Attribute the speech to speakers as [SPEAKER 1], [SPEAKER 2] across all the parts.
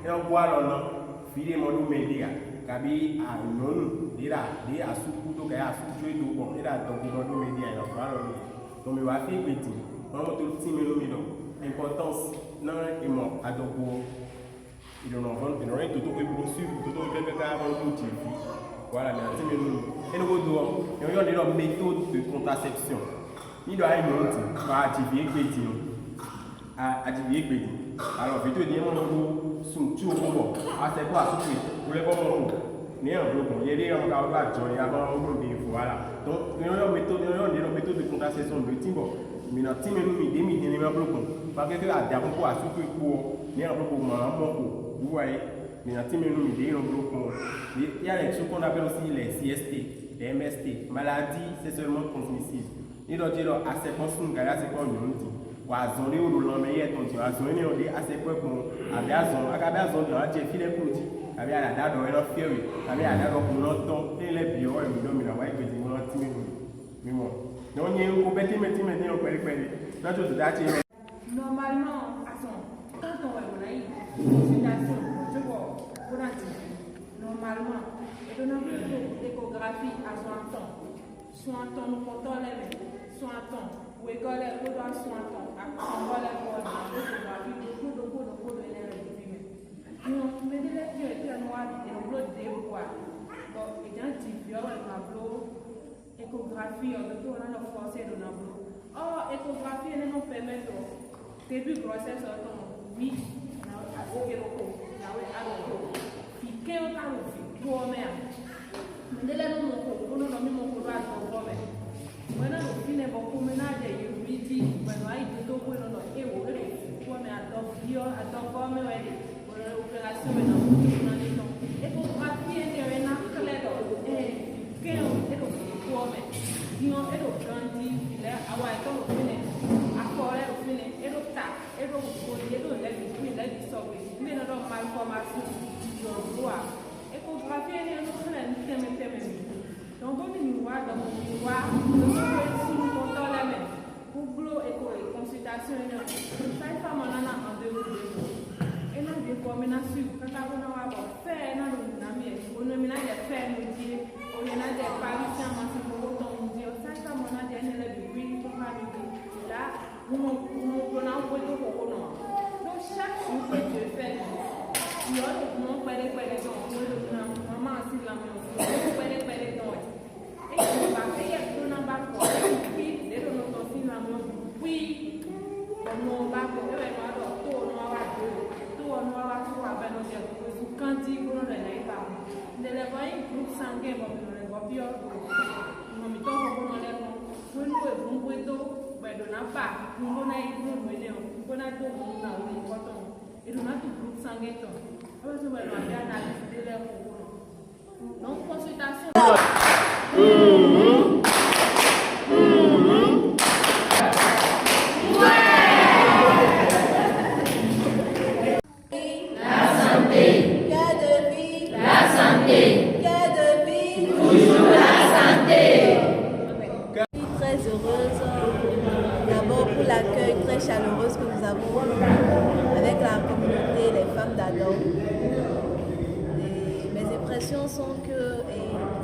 [SPEAKER 1] on voit là, filer mon média, kabi à non, dira, des à sous-couteau, à sous-couteau, bon, et là, donc, mon média, alors, voilà, donc, il va faire petit, on va tout le petit mélomino, importance, non, et mon, à donc, il en vend, il en a tout au poursuivre, tout au quelque part, on tout voilà, mais un petit mélomino. Et nous, il y a une méthode de contraception. Il doit y avoir une autre, à activer petit, à activer petit. Alors, je vais te dire, mon sous tout le monde, à c'est quoi, vous voulez pas mon il y a un bloc, il y a des gens qui ont avant voilà. Donc, il y a une méthode de contraception de timbo. Mais dans le temps, il y a un bloc. Parce que la dame pour assurer pour, il y a un bloc pour vous voyez. Mais dans le temps, il y a un bloc. Il y a ce qu'on appelle aussi les CST, les MST, maladies sexuellement transmissibles. Il doit dire à ces personnes qui ont ces communautés. Wazonde ou l'emmène ton Dieu, wazonde on dit assez peu pour abiazon, agabazon dans un filet produit, avec la date dans un fier, avec la date pour longtemps, et les bio, et nous domine, ouais, que tu m'as timé. Mais bon, donc il y a une compétition, mais tu m'as dit, on peut aller.
[SPEAKER 2] Normalement, quand on va une consultation, je vois, pour la normalement, et on a une échographie à 60 ans, 60 ans, nous comptons les mains, 60 ans. Ou école est au doigt sur un temps, à quoi la voix, beaucoup de l'élève nous, mais les lectures étaient noires et on bloque des voix. Donc, il y a un type, il y a un tableau, échographie, on a le forcé de tableau. Or, échographie, elle nous permet de début grossesse, oui, à ce qu'il y a puis, quand on a le pour mère, mais les gens on a mis mon courage pour mère. Bueno, tiene beaucoup menage et vidi, bueno, hay tout au bueno, et on est pour mais attends, comme l'opération maintenant, et pour pratiquer une claire, et quel est le pour mais, disons, et le grandi, il est à voir comme le fini, à correr au fini, et le tas, et le produit, et le lait, il est du sauvé, mais non, malformation, je vois, et pour pratiquer une claire, donc, on y voit dans le miroir, le sous le compteur la main. Pour l'eau et pour les consultations, chaque femme en a en deux jours. Et nous, des fois, on a su, quand on a fait, on a fait, nous dire, on a des parisiens, on pour autant, nous dire, chaque femme on a des élèves de bruit, pour pas nous dire, là, nous, on a un peu de corona. Donc, chaque jour que je fais, il y a un peu de gens, maman, si la main, il y a un peu de gens. Et on va faire tout dans le bac, puis les gens ont aussi la main, puis on va faire tout on va faire nos quand dit qu'on ne l'ait pas. Les groupe sanguin, on va bien, on met on les nous on pas, nous on a tout et nous tout groupe sanguin. On va bien analyser les donc consultation.
[SPEAKER 3] Chaleureuse que nous avons avec la communauté, les femmes d'Adam. Mes impressions sont que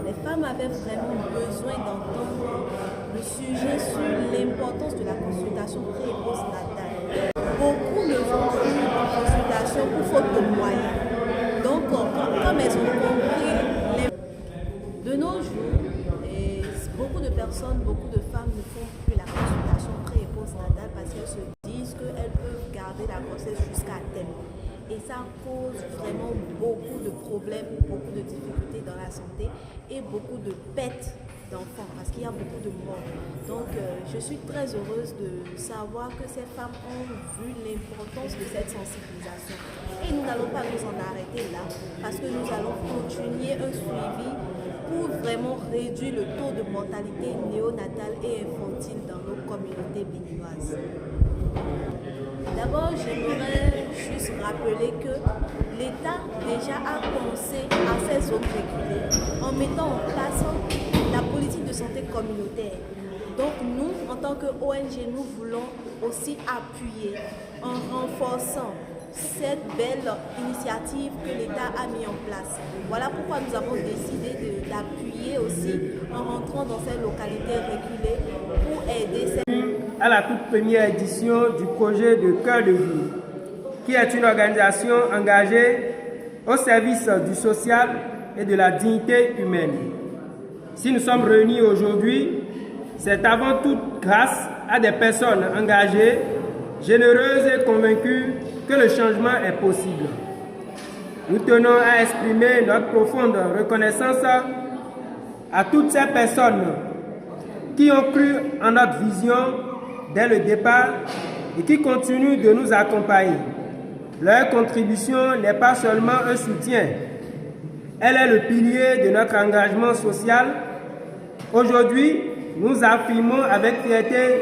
[SPEAKER 3] les femmes avaient vraiment besoin d'entendre le sujet sur l'importance de la consultation pré- et post-natale. Beaucoup ne vont plus en consultation pour faute de moyens. Donc, comme elles ont compris, de nos jours, beaucoup de personnes, beaucoup de femmes ne font plus la consultation pré- et post-natale parce qu'elles se disent qu'elles peuvent garder la grossesse jusqu'à terme. Et ça cause vraiment beaucoup de problèmes, beaucoup de difficultés dans la santé et beaucoup de pertes d'enfants parce qu'il y a beaucoup de morts. Donc je suis très heureuse de savoir que ces femmes ont vu l'importance de cette sensibilisation. Et nous n'allons pas nous en arrêter là parce que nous allons continuer un suivi pour vraiment réduire le taux de mortalité néonatale et infantile dans nos communautés béninoises. D'abord, j'aimerais juste rappeler que l'État déjà a pensé à ces zones reculées en mettant en place la politique de santé communautaire. Donc nous, en tant qu'ONG, nous voulons aussi appuyer en renforçant cette belle initiative que l'État a mis en place. Voilà pourquoi nous avons décidé d'appuyer aussi en rentrant dans ces localités reculées pour aider ces...
[SPEAKER 4] À la toute première édition du projet de Cœur de Vie, qui est une organisation engagée au service du social et de la dignité humaine. Si nous sommes réunis aujourd'hui, c'est avant tout grâce à des personnes engagées, généreuses et convaincues que le changement est possible. Nous tenons à exprimer notre profonde reconnaissance à toutes ces personnes qui ont cru en notre vision dès le départ et qui continuent de nous accompagner. Leur contribution n'est pas seulement un soutien, elle est le pilier de notre engagement social. Aujourd'hui, nous affirmons avec fierté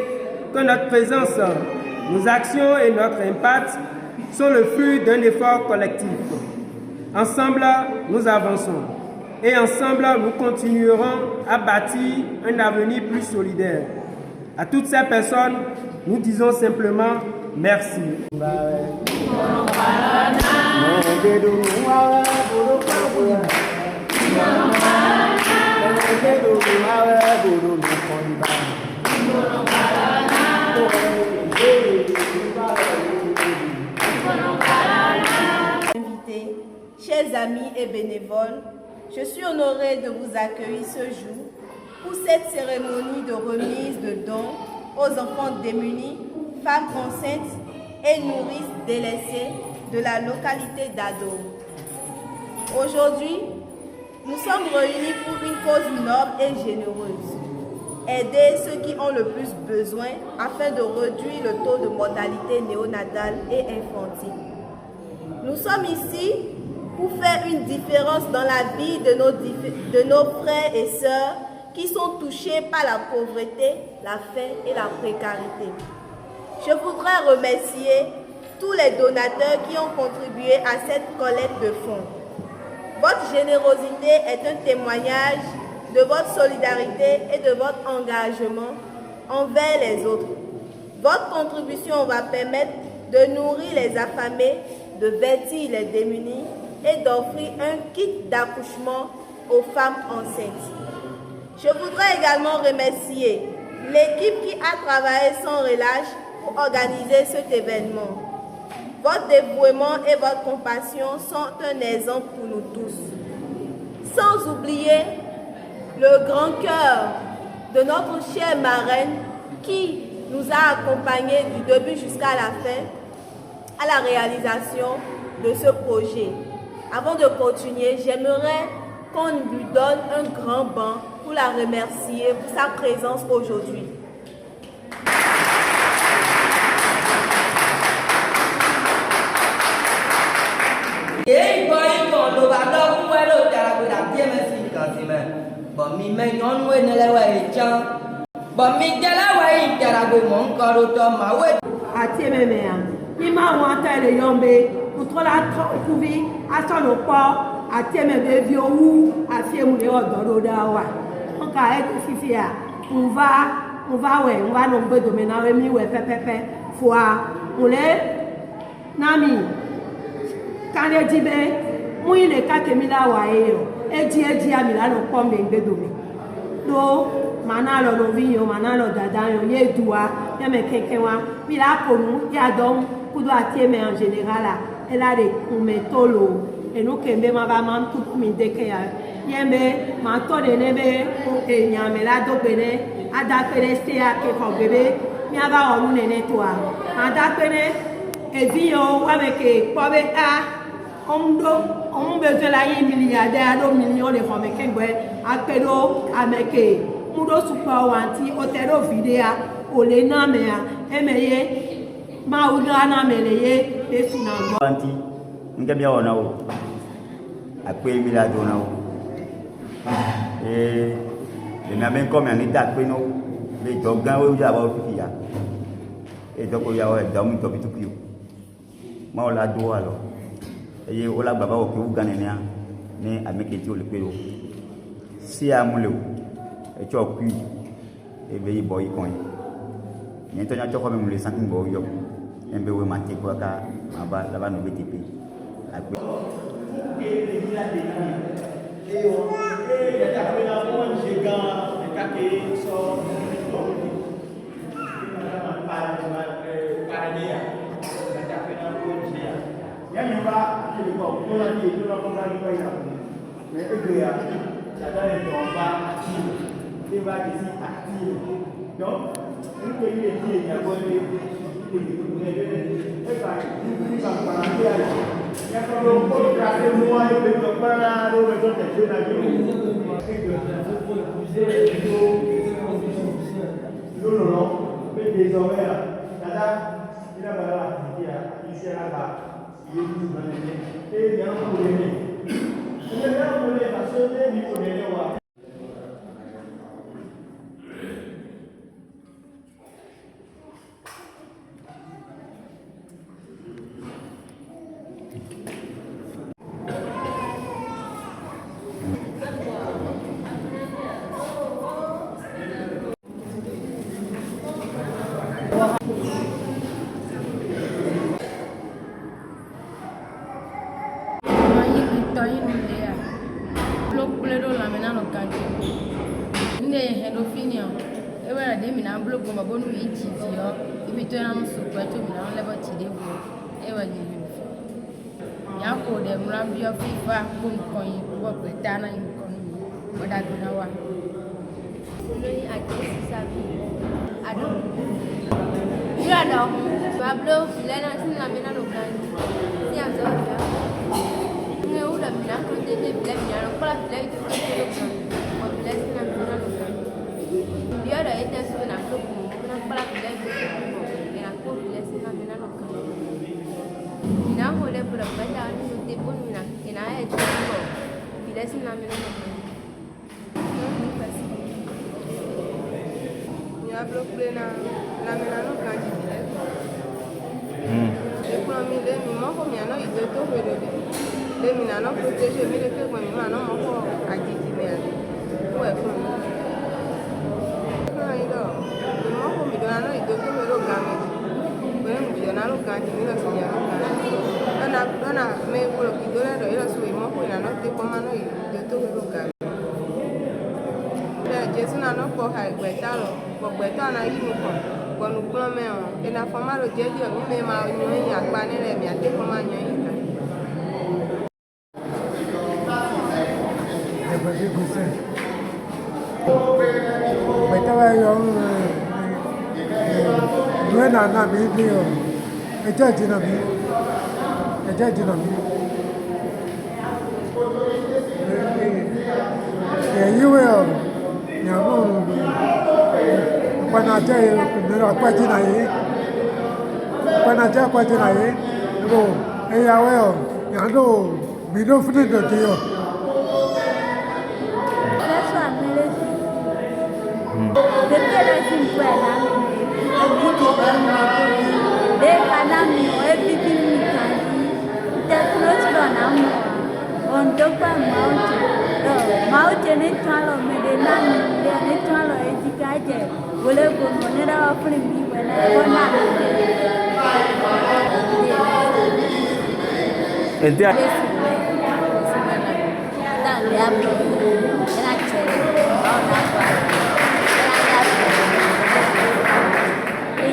[SPEAKER 4] que notre présence, nos actions et notre impact sont le fruit d'un effort collectif. Ensemble, nous avançons et ensemble, nous continuerons à bâtir un avenir plus solidaire. À toutes ces personnes, nous disons simplement merci.
[SPEAKER 3] Invités, chers amis et bénévoles, je suis honorée de vous accueillir ce jour pour cette cérémonie de remise de dons aux enfants démunis, femmes enceintes et nourrices délaissées de la localité d'Ado. Aujourd'hui, nous sommes réunis pour une cause noble et généreuse. Aider ceux qui ont le plus besoin afin de réduire le taux de mortalité néonatale et infantile. Nous sommes ici pour faire une différence dans la vie de nos frères et sœurs qui sont touchés par la pauvreté, la faim et la précarité. Je voudrais remercier tous les donateurs qui ont contribué à cette collecte de fonds. Votre générosité est un témoignage de votre solidarité et de votre engagement envers les autres. Votre contribution va permettre de nourrir les affamés, de vêtir les démunis et d'offrir un kit d'accouchement aux femmes enceintes. Je voudrais également remercier l'équipe qui a travaillé sans relâche pour organiser cet événement. Votre dévouement et votre compassion sont un exemple pour nous tous. Sans oublier le grand cœur de notre chère marraine qui nous a accompagnés du début jusqu'à la fin à la réalisation de ce projet. Avant de continuer, j'aimerais qu'on lui donne un grand banc pour la remercier pour sa présence aujourd'hui.
[SPEAKER 5] Manalo no vinho, manalo dadanho, ye doua, ye me kenkenwa, mi la konu, ya dom, kudo atieme en général, elle a des kumetolo, et nous kembe ma va mam tout mi deke ya, yembe, ma to de nebe, e nyame la do bene, ada pene se ya ke ko bebe, mi ava onu nene toa, ada pene, e vinho, wa me ke, pobe a, on besoin la y milliardaire, do millions de femmes qui ont appelé à meke. Mudo super wanti otero vidéa ole na mea emeye ma uga na meleye pesuna
[SPEAKER 6] wanti ngabia ona o akwe mi la dona o le na ben comme en état akwe no le dogan o ja ba o fiya e doko ya o da mu to bitu piu ma o la do alo eye o la baba o ke u ganenia ni ameke ti o le pe o si amule e cho kui e be boy coin ni to nya cho ko me mule sanking bo yo embe we mate ko ka là-bas nous BTP.
[SPEAKER 1] Donc, une pays est dit, il y a quoi de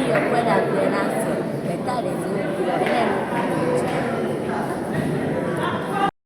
[SPEAKER 7] Io poi la piena,